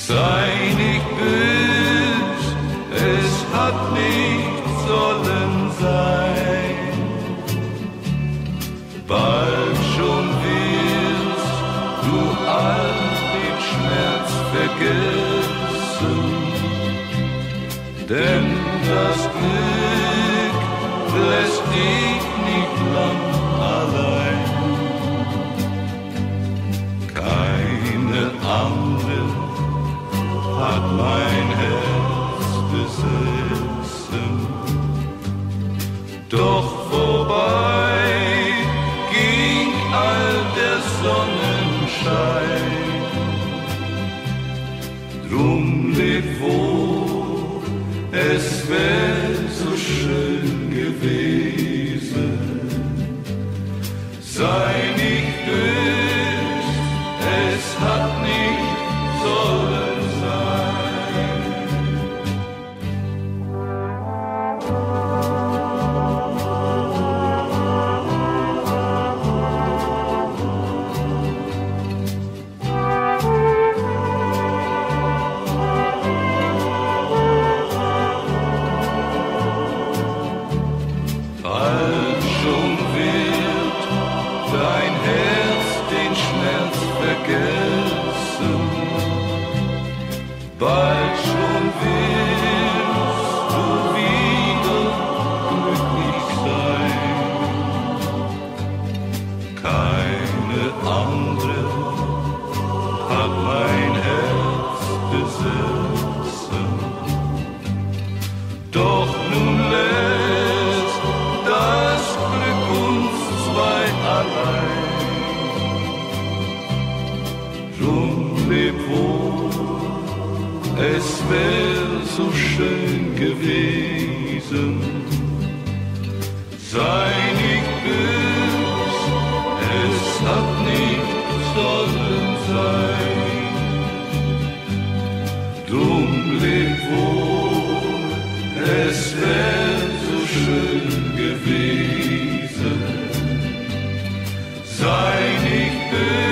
Sei nicht bös, es hat nicht sollen sein. Bald schon wirst du all den Schmerz vergessen, denn das Glück lässt dich nicht lang allein. Keine andere hat mein Herz besessen, doch vorbei ging all der Sonnenschein. Drum leb wohl, es wär so schön gewesen. Sei nicht bös, es hat nicht sollen sein. Bald schon wird dein Herz den Schmerz vergessen. Bald schon wirst du wieder glücklich sein. Keine andere hat mein Herz besessen. Doch nun lässt das Glück uns zwei allein. Drum leb wohl, es wär so schön gewesen. Sei nicht bös, es hat nicht sollen sein. Drum leb wohl, es wär so schön gewesen. Sei nicht bös.